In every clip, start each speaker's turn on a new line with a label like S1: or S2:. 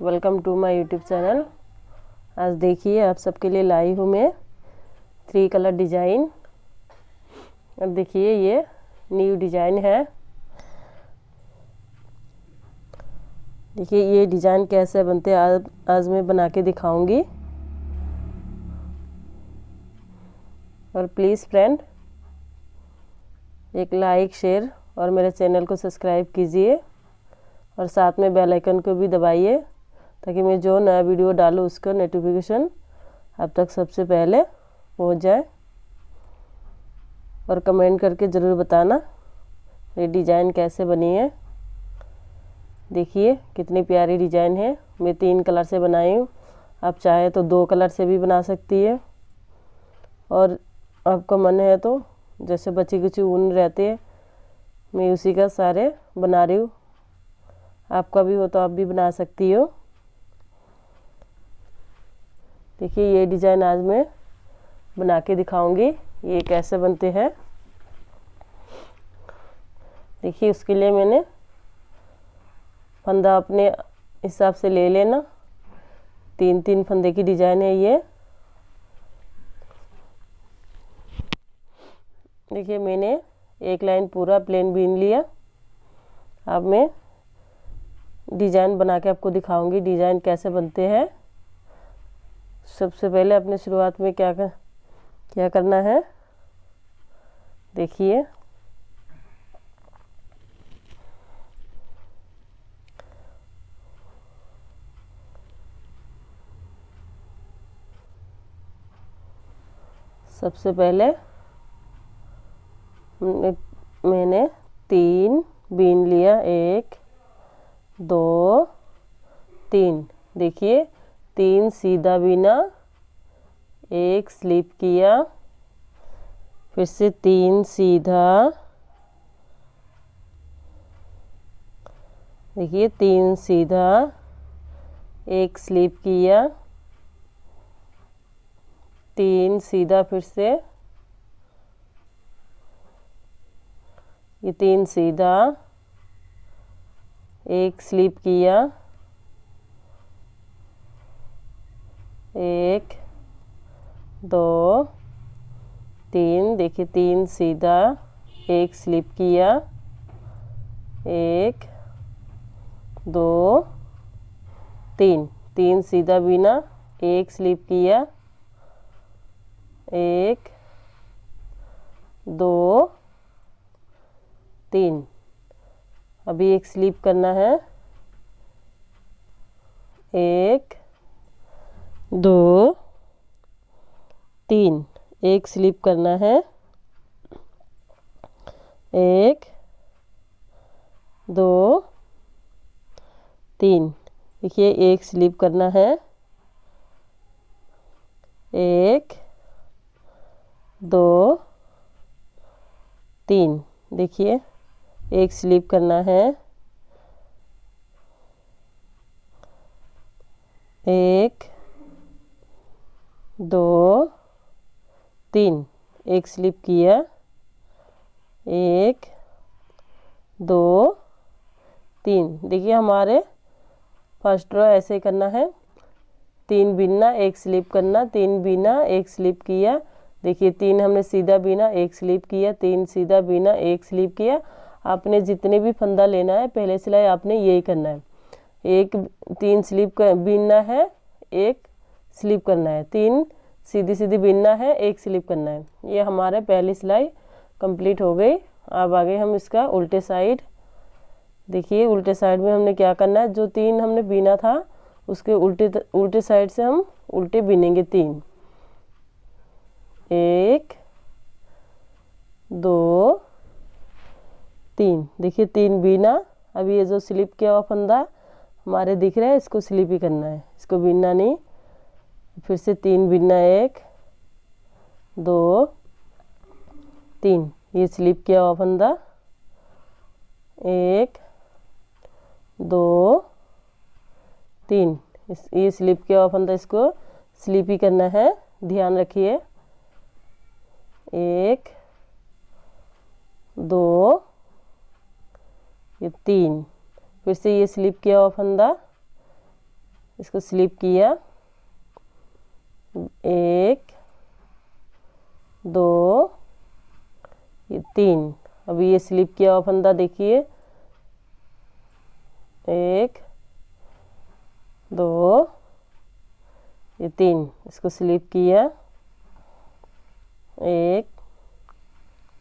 S1: Welcome to my YouTube channel. आज देखिए आप सबके लिए लाई हूँ मैं 3 कलर डिज़ाइन। अब देखिए ये न्यू डिज़ाइन है। देखिए ये डिज़ाइन कैसे बनते हैं आज मैं बना के दिखाऊंगी। और प्लीज़ फ्रेंड एक लाइक शेयर और मेरे चैनल को सब्सक्राइब कीजिए और साथ में बेल आइकन को भी दबाइए ताकि मैं जो नया वीडियो डालूँ उसका नोटिफिकेशन आप तक सबसे पहले पहुंच जाए। और कमेंट करके ज़रूर बताना ये डिज़ाइन कैसे बनी है। देखिए कितनी प्यारी डिज़ाइन है। मैं 3 कलर से बनाई हूँ, आप चाहे तो 2 कलर से भी बना सकती है। और आपका मन है तो जैसे बची कुची ऊन रहती है मैं उसी का सारे बना रही हूँ। आपका भी हो तो आप भी बना सकती हो। देखिए ये डिज़ाइन आज मैं बना के दिखाऊंगी ये कैसे बनते हैं। देखिए उसके लिए मैंने फंदा अपने हिसाब से ले लेना। 3-3 फंदे की डिज़ाइन है ये। देखिए मैंने एक लाइन पूरा प्लेन बीन लिया। अब मैं डिज़ाइन बना के आपको दिखाऊंगी डिज़ाइन कैसे बनते हैं। सबसे पहले अपने शुरुआत में क्या करना है देखिए। सबसे पहले मैंने 3 बीन लिया, 1 2 3। देखिए 3 सीधा बीना, 1 स्लिप किया, फिर से 3 सीधा, देखिए 3 सीधा, 1 स्लिप किया, 3 सीधा, फिर से ये 3 सीधा, 1 स्लिप किया, 1 2 3। देखिए 3 सीधा, 1 स्लिप किया, 1 2 3। 3 सीधा बीना, 1 स्लिप किया, 1 2 3। अभी 1 स्लिप करना है, 1 2 3। 1 स्लिप करना है, 1 2 3। देखिए 1 स्लिप करना है, 1 2 3। देखिए 1 स्लिप करना है, 1 2 3। 1 स्लिप किया, 1 2 3। देखिए हमारे फर्स्ट रो ऐसे करना है। 3 बीनना, 1 स्लिप करना, 3 बीना, 1 स्लिप किया। देखिए 3 हमने सीधा बीना, 1 स्लिप किया, 3 सीधा बीना, 1 स्लिप किया। आपने जितने भी फंदा लेना है पहले सिलाई आपने यही करना है। 3 स्लिप बीनना है, 1 स्लिप करना है, 3 सीधी सीधी बीनना है, 1 स्लिप करना है। ये हमारे पहली सिलाई कंप्लीट हो गई। अब आगे हम इसका उल्टे साइड देखिए। उल्टे साइड में हमने क्या करना है, जो 3 हमने बीना था उसके उल्टे साइड से हम उल्टे बीनेंगे 3। 1 2 3। देखिए 3 बीना। अभी ये जो स्लिप किया हुआ फंदा हमारे दिख रहा है इसको स्लिप ही करना है, इसको बीनना नहीं। फिर से 3 बीनना, 1 2 3। ये स्लिप किया हुआ फंदा, 1 2 3। ये स्लिप किया हुआ फंदा इसको स्लिप ही करना है, ध्यान रखिए। 1 2 ये 3। फिर से ये स्लिप किया हुआ फंदा इसको स्लिप किया, 1 2 ये 3। अभी ये स्लिप किया हुआ फंदा देखिए, 1 2 ये 3, इसको स्लिप किया, 1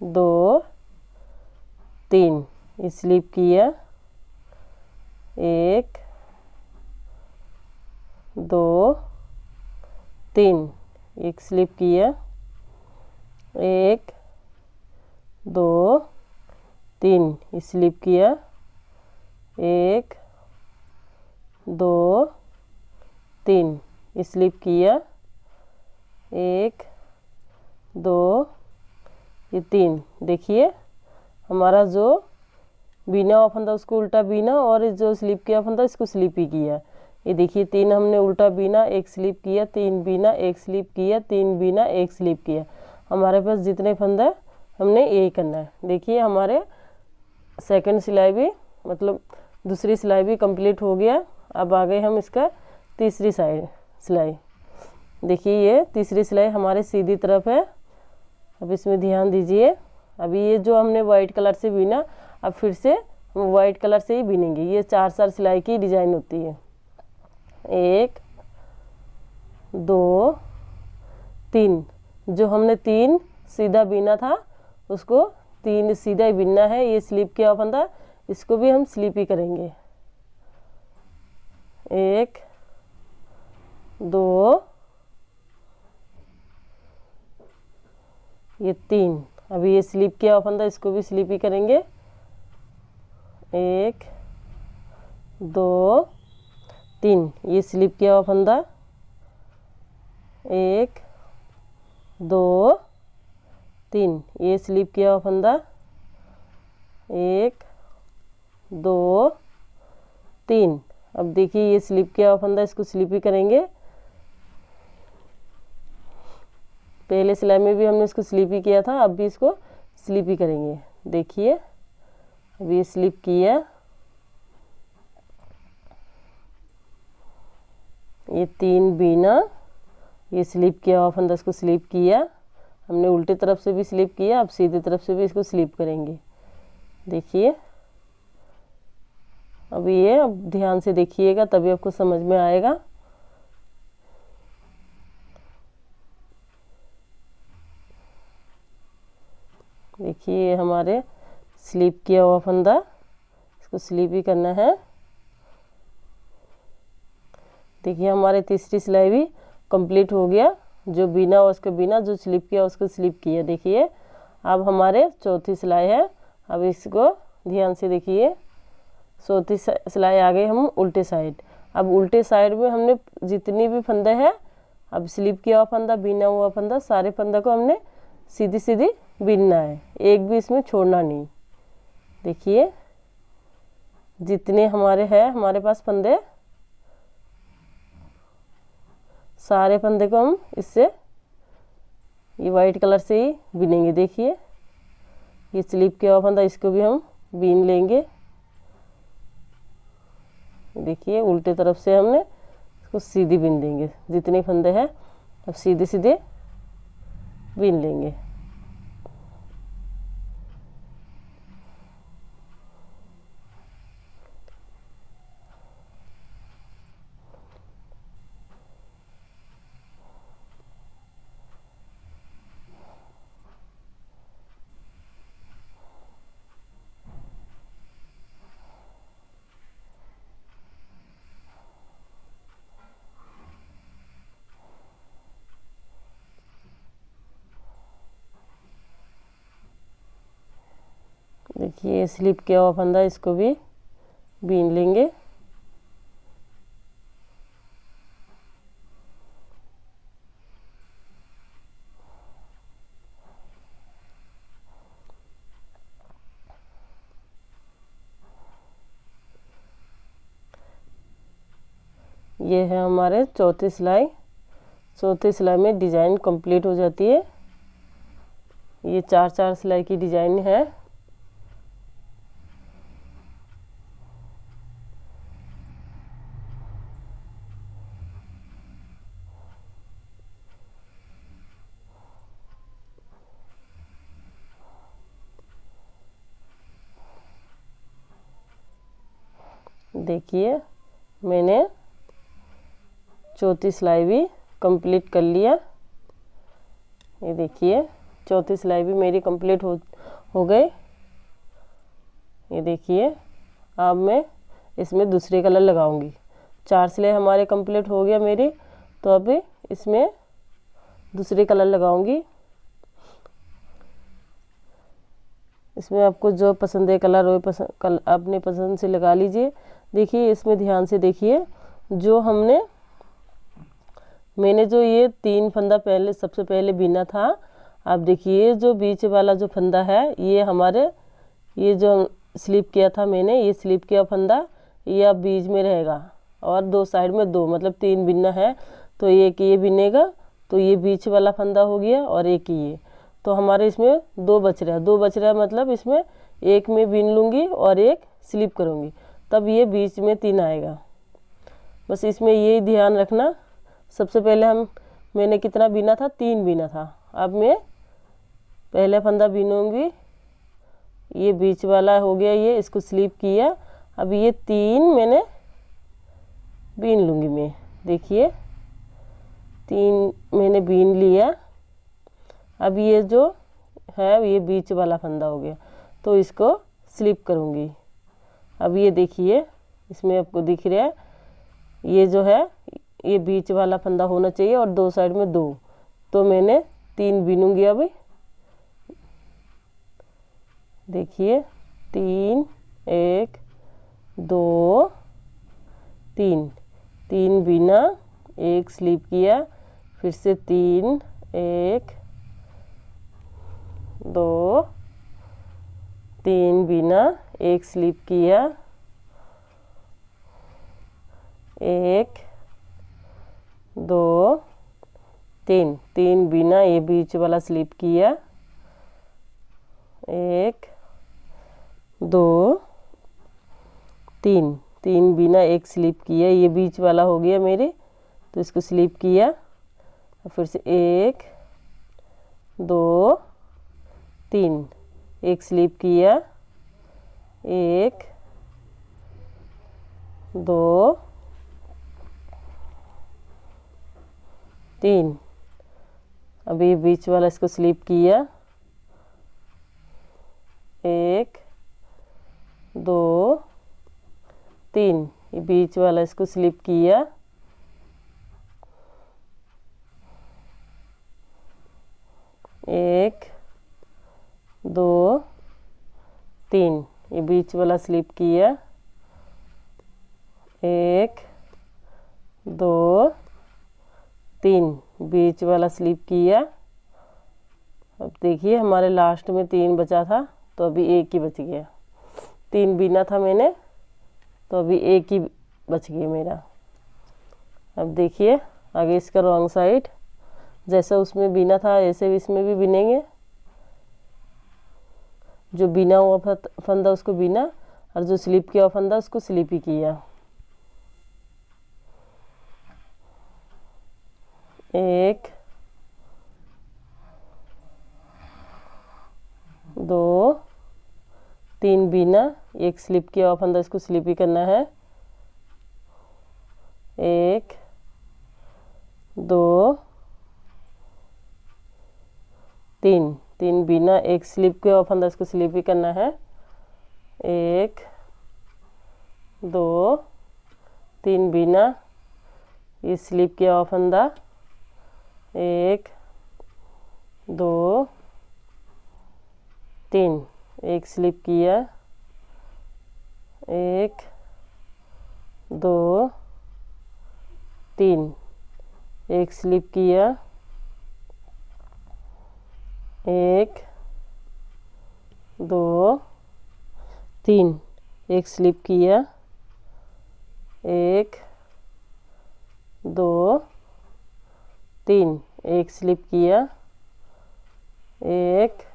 S1: 2 3 ये स्लिप किया, 1 2 3 एक स्लिप किया, 1 2 3 स्लिप किया, 1 2 3 स्लिप किया, 1 2 ये 3। देखिए हमारा जो बीना हुआ फंदा उसको उल्टा बीना, और जो स्लिप किया फंदा इसको स्लिप ही किया। ये देखिए 3 हमने उल्टा बीना, 1 स्लिप किया, 3 बीना, 1 स्लिप किया, 3 बीना, 1 स्लिप किया। हमारे पास जितने फंदा हमने यही करना है। देखिए हमारे सेकंड सिलाई भी मतलब दूसरी सिलाई भी कंप्लीट हो गया। अब आ गए हम इसका तीसरी साइड सिलाई। देखिए ये तीसरी सिलाई हमारे सीधी तरफ है। अब इसमें ध्यान दीजिए, अभी ये जो हमने वाइट कलर से बीना, अब फिर से हम वाइट कलर से ही बीनेंगे। ये 4 सिलाई की डिजाइन होती है। 1 2 3 जो हमने 3 सीधा बीना था उसको 3 सीधा ही बीनना है। ये स्लिप किया हुआ फंदा इसको भी हम स्लिप ही करेंगे। 1 2 ये 3। अभी ये स्लिप किया हुआ फंदा इसको भी स्लिप ही करेंगे। 1 2 3 ये स्लिप किया हुआ फंदा, 1 2 3 ये स्लिप किया हुआ फंदा, 1 2 3। अब देखिए ये स्लिप किया हुआ फंदा इसको स्लिप ही करेंगे। पहले सिलाई में भी हमने इसको स्लिप ही किया था, अब भी इसको स्लिप ही करेंगे। देखिए अब ये स्लिप किया, ये 3 बीना, ये स्लिप किया हुआ फंदा इसको स्लिप किया। हमने उल्टी तरफ से भी स्लिप किया, अब सीधी तरफ से भी इसको स्लिप करेंगे। देखिए अब ये अब ध्यान से देखिएगा तभी आपको समझ में आएगा। देखिए हमारे स्लिप किया हुआ फंदा इसको स्लिप ही करना है। देखिए हमारे तीसरी सिलाई भी कंप्लीट हो गया। जो बीना उसको बीना, जो स्लिप किया उसको स्लिप किया। देखिए अब हमारे चौथी सिलाई है। अब इसको ध्यान से देखिए, चौथी सिलाई आ गई हम उल्टे साइड। अब उल्टे साइड में हमने जितनी भी फंदे हैं, अब स्लिप किया हुआ फंदा, बीना हुआ फंदा, सारे फंदे को हमने सीधी सीधी बीनना है, एक भी इसमें छोड़ना नहीं। देखिए जितने हमारे हैं हमारे पास फंदे, सारे फंदे को हम इससे ये वाइट कलर से ही बीनेंगे। देखिए ये स्लिप किया हुआ फंदा इसको भी हम बीन लेंगे। देखिए उल्टे तरफ से हमने इसको सीधी बीन देंगे। जितने फंदे हैं अब सीधे सीधे बीन लेंगे। देखिए स्लिप किया हुआ फंदा इसको भी बीन लेंगे। ये है हमारे चौथी सिलाई। चौथी सिलाई में डिज़ाइन कंप्लीट हो जाती है। ये 4 सिलाई की डिज़ाइन है। देखिए मैंने चौथी सिलाई भी कंप्लीट कर लिया। ये देखिए चौथी सिलाई भी मेरी कंप्लीट हो गई। ये देखिए अब मैं इसमें दूसरे कलर लगाऊंगी। 4 सिलाई हमारे कंप्लीट हो गया मेरी, तो अभी इसमें दूसरे कलर लगाऊंगी। इसमें आपको जो पसंद है कलर वो अपने पसंद से लगा लीजिए। देखिए इसमें ध्यान से देखिए, जो मैंने जो ये 3 फंदा पहले सबसे पहले बीना था, आप देखिए जो बीच वाला जो फंदा है ये हमारे ये जो स्लिप किया था मैंने, ये स्लिप किया फंदा ये अब बीच में रहेगा और 2 साइड में 2 मतलब 3 बिनना है। तो एक ये बिनेगा, तो ये बीच वाला फंदा हो गया और एक ये, तो हमारे इसमें 2 बच रहा है। 2 बच रहा है मतलब इसमें एक में बिन लूँगी और एक स्लिप करूँगी, तब ये बीच में 3 आएगा। बस इसमें यही ध्यान रखना। सबसे पहले मैंने कितना बीना था, 3 बीना था। अब मैं पहले फंदा बीनूंगी, ये बीच वाला हो गया, ये इसको स्लिप किया। अब ये 3 मैंने बीन लूँगी मैं। देखिए 3 मैंने बीन लिया। अब ये जो है ये बीच वाला फंदा हो गया, तो इसको स्लिप करूँगी। अब ये देखिए इसमें आपको दिख रहा है ये जो है ये बीच वाला फंदा होना चाहिए और 2 साइड में 2, तो मैंने 3 बीनूंगी। अभी देखिए 3 1 2 3 बीना, एक स्लिप किया, फिर से 3 1 2 3 बीना, एक स्लिप किया, 1 2 3 बीना, ये बीच वाला स्लिप किया, 1 2 3 बीना, एक स्लिप किया, ये बीच वाला हो गया मेरे, तो इसको स्लिप किया। फिर से 1 2 3, एक स्लिप किया, 1 2 3, अभी बीच वाला इसको स्लिप किया, 1 2 3, ये बीच वाला इसको स्लिप किया, 1 2 3, ये बीच वाला स्लिप किया, 1 2 3, बीच वाला स्लिप किया। अब देखिए हमारे लास्ट में 3 बचा था, तो अभी एक ही बच गया। 3 बीना था मैंने, तो अभी एक ही बच गया मेरा। अब देखिए आगे इसका रॉन्ग साइड, जैसा उसमें बीना था ऐसे इसमें भी बिनेंगे। जो बीना हुआ फंदा उसको बीना, और जो स्लिप किया हुआ फंदा उसको स्लिप ही किया। 1 2 3 बीना, एक स्लिप किया हुआ फंदा इसको स्लिप ही करना है। 1 2 3 बीना, एक स्लिप किया हुआ फंदा इसको स्लिप ही करना है। 1 2 3 बीना, ये स्लिप किया हुआ फंदा, 1 2 3, एक स्लिप किया, 1 2 3, एक स्लिप किया, 1 2 3, एक स्लिप किया, 1 2 3, एक स्लिप किया, 1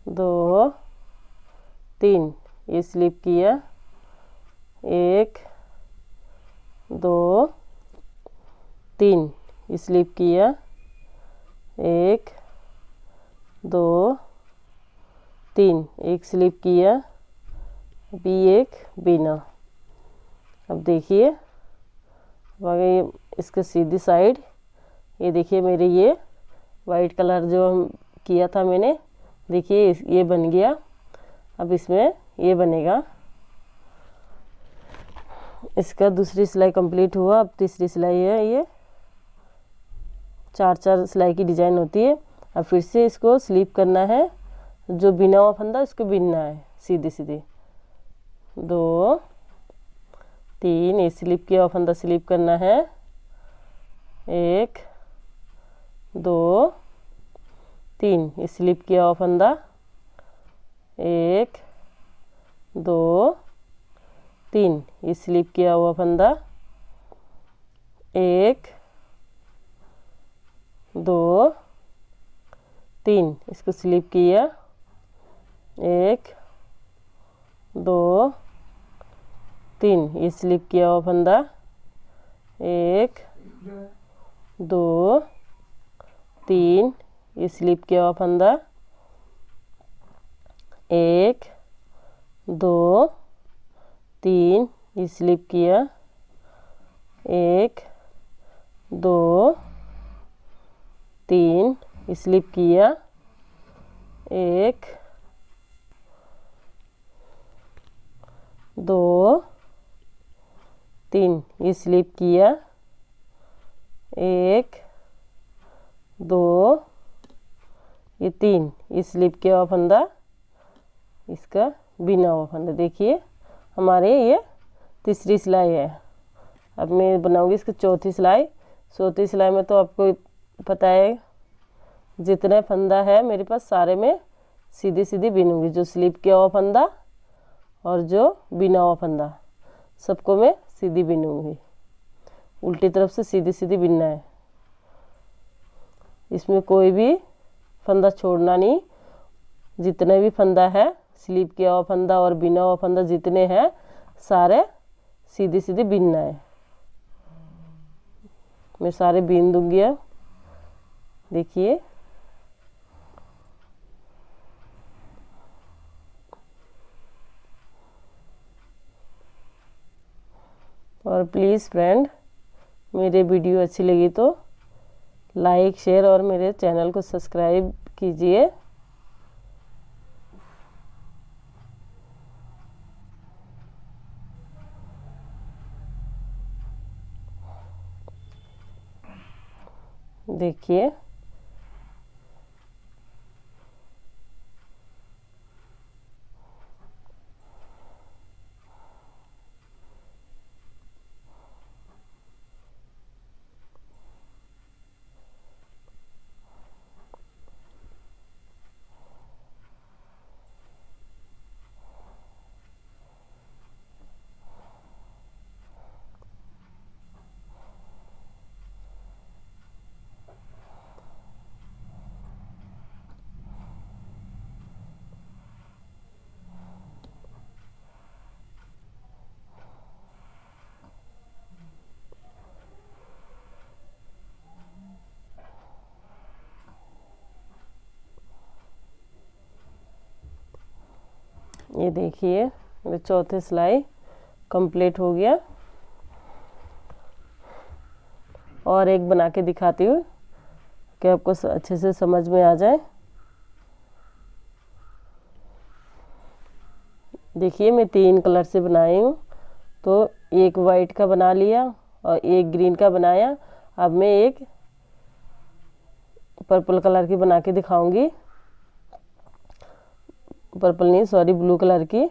S1: 2 3, ये स्लिप किया, 1 2 3, ये स्लिप किया, 1 2 3, एक स्लिप किया, अभी एक बीना। अब देखिए, अब आगे इसके सीधी साइड, ये देखिए मेरे ये वाइट कलर जो हम किया था मैंने, देखिए ये बन गया। अब इसमें ये बनेगा। इसका दूसरी सिलाई कंप्लीट हुआ। अब तीसरी सिलाई है। ये 4 सिलाई की डिजाइन होती है। अब फिर से इसको स्लीप करना है, जो बिना हुआ फंदा इसको बिनना है सीधी सीधी। 2 3 ये स्लीप किया हुआ फंदा स्लीप करना है। 1 2 3 ये स्लीप किया हुआ फंदा। 1 2 3 ये स्लीप किया हुआ फंदा। 1 2 3 इसको स्लीप किया। 1 2 3 ये स्लीप किया हुआ फंदा। 1 2 3 ये स्लीप किया हुआ फंदा। 1 2 3 ये स्लीप किया। 1 2 3 स्लिप किया। 1 2 3 ये स्लिप किया। 1 2 ये 3 ये स्लिप किया हुआ फंदा, इसका बिना हुआ फंदा। देखिए हमारे ये तीसरी सिलाई है। अब मैं बनाऊंगी इसकी चौथी सिलाई। चौथी सिलाई में तो आपको पता है जितने फंदा है मेरे पास सारे में सीधी सीधी बिनूंगी, जो स्लिप किया हुआ फंदा और जो बिना हुआ फंदा सबको मैं सीधी बिनूंगी। उल्टी तरफ से सीधी सीधी बिनना है, इसमें कोई भी फंदा छोड़ना नहीं। जितने भी फंदा है, स्लिप किया हुआ फंदा और बिना हुआ फंदा जितने हैं सारे सीधी सीधी बिनना है। मैं सारे बीन दूंगी। अब देखिए और प्लीज़ फ्रेंड, मेरे वीडियो अच्छी लगी तो लाइक शेयर और मेरे चैनल को सब्सक्राइब कीजिए। देखिए ये देखिए मेरे चौथे सिलाई कंप्लीट हो गया। और एक बना के दिखाती हूँ कि आपको अच्छे से समझ में आ जाए। देखिए मैं 3 कलर से बनाई हूँ, तो एक वाइट का बना लिया और एक ग्रीन का बनाया। अब मैं एक पर्पल कलर की बना के दिखाऊंगी, पर्पल नहीं सॉरी ब्लू कलर की।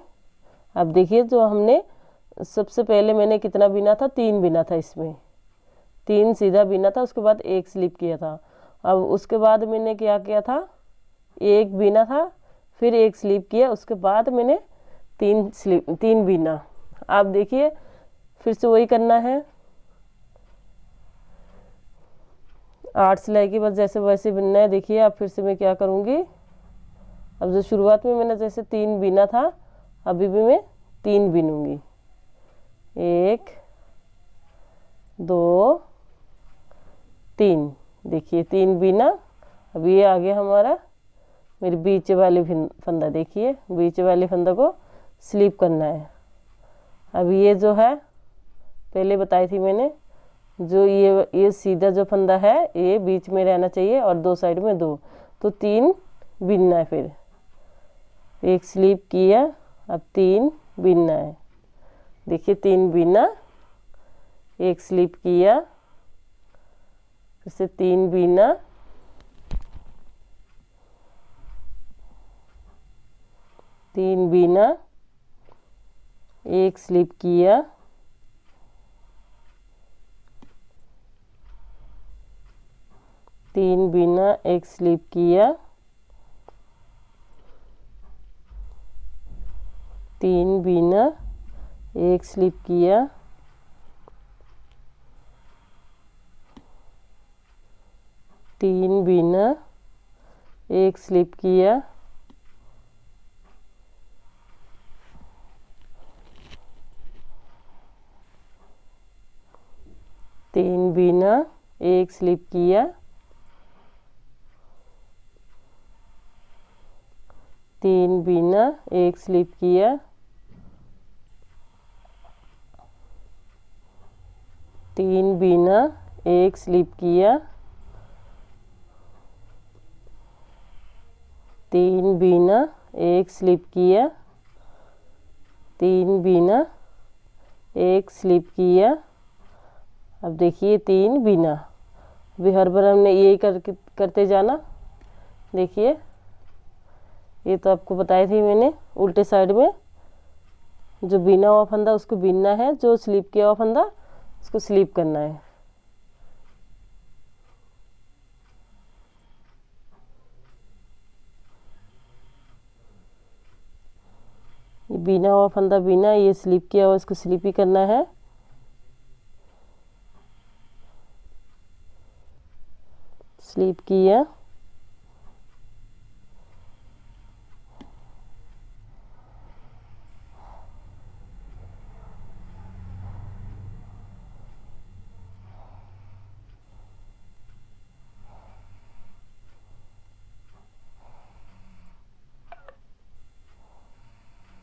S1: अब देखिए जो हमने सबसे पहले मैंने कितना बिना था, 3 बिना था, इसमें 3 सीधा बिना था, उसके बाद एक स्लिप किया था। अब उसके बाद मैंने क्या किया था, एक बिना था फिर एक स्लिप किया, उसके बाद मैंने 3 बिना। आप देखिए फिर से वही करना है। 8 सिलाई के बाद जैसे वैसे बिनना है। देखिए अब फिर से मैं क्या करूँगी, अब जो शुरुआत में मैंने जैसे 3 बिना था, अभी भी मैं 3 बिनूंगी। 1 2 3 देखिए 3 बिना। अब ये आ गया हमारा मेरी बीच वाली फंदा। देखिए बीच वाली फंदा को स्लिप करना है। अब ये जो है पहले बताई थी मैंने, जो ये सीधा जो फंदा है ये बीच में रहना चाहिए और दो साइड में दो, तो 3 बिनना है। फिर एक स्लिप किया, अब 3 बिनना है। देखिए 3 बिना, एक स्लिप किया, फिर से 3 बिना, तीन बिना, एक स्लिप किया, तीन बिना, एक स्लिप किया, तीन बिना, एक स्लिप किया, तीन बिना, एक स्लिप किया, तीन बिना, एक स्लिप किया, तीन बिना, एक स्लिप किया, तीन बिना, एक स्लिप किया, तीन बिना, एक स्लिप किया, तीन बिना, एक स्लिप किया। अब देखिए 3 बिना, अभी हर बार हमने यही करते जाना। देखिए ये तो आपको बताई थी मैंने, उल्टे साइड में जो बिना हुआ फंदा उसको बिनना है, जो स्लिप किया हुआ फंदा उसको स्लिप करना है। ये बिना हुआ फंदा बिना, ये स्लिप किया हुआ इसको स्लिप ही करना है। स्लिप किया,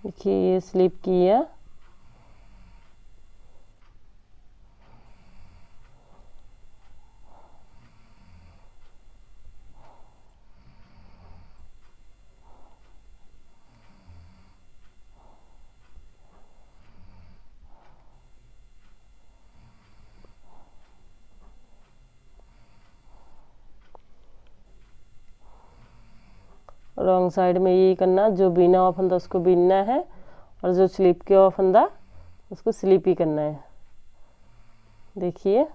S1: देखिए ये स्लिप किया, रॉन्ग साइड में यही करना, जो बिना हुआ फंदा उसको बिनना है और जो स्लिप किया हुआ फंदा उसको स्लिप ही करना है। देखिए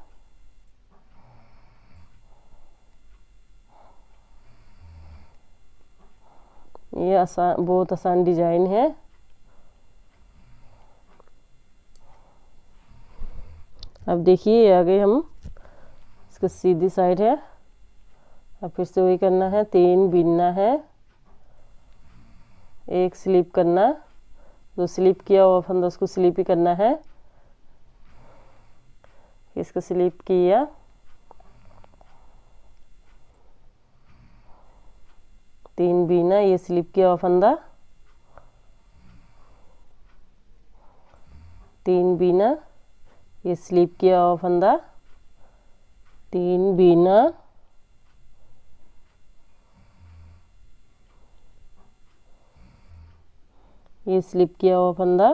S1: ये आसान, बहुत आसान डिजाइन है। अब देखिए आगे हम इसका सीधी साइड है, अब फिर से वही करना है, 3 बिनना है, एक स्लिप करना, जो स्लिप किया हुआ फंदा उसको स्लिप ही करना है। इसको स्लिप किया, तीन बिना, ये स्लिप किया हुआ फंदा, तीन बिना, ये स्लिप किया हुआ फंदा, तीन बिना, ये स्लिप किया हुआ फंदा,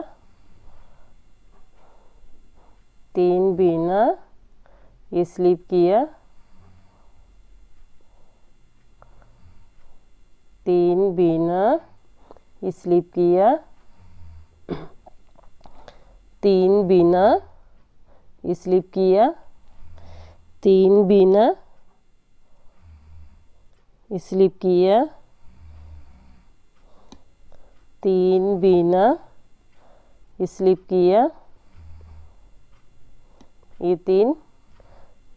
S1: तीन बिना, ये स्लिप किया, तीन बिना, ये स्लिप किया, तीन बिना, ये स्लिप किया, तीन बिना, ये स्लिप किया, तीन बिना, ये स्लिप किया, ये 3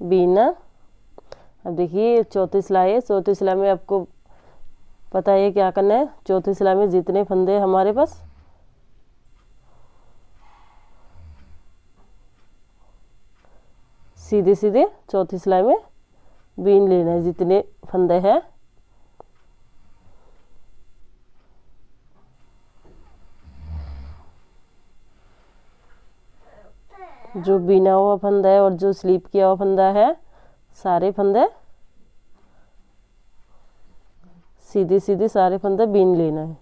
S1: बिना। अब देखिए चौथी सिलाई है, चौथी सिलाई में आपको पता है क्या करना है। चौथी सिलाई में जितने फंदे हमारे पास सीधे सीधे चौथी सिलाई में बीन लेना है, जितने फंदे हैं। जो बिना हुआ फंदा है और जो स्लीप किया हुआ फंदा है, सारे फंदे सीधे सीधे सारे फंदे बीन लेना है।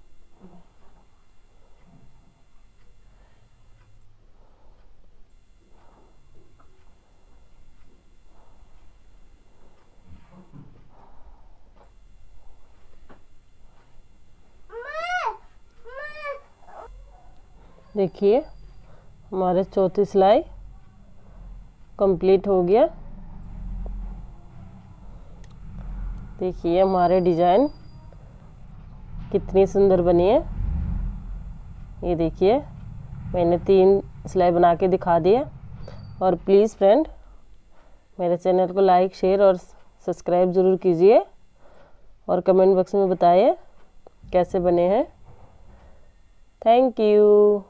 S1: देखिए हमारे चौथी सिलाई कंप्लीट हो गया। देखिए हमारे डिजाइन कितनी सुंदर बनी है। ये देखिए मैंने 3 सिलाई बना के दिखा दिया। और प्लीज़ फ्रेंड मेरे चैनल को लाइक शेयर और सब्सक्राइब ज़रूर कीजिए और कमेंट बॉक्स में बताइए कैसे बने हैं। Thank you.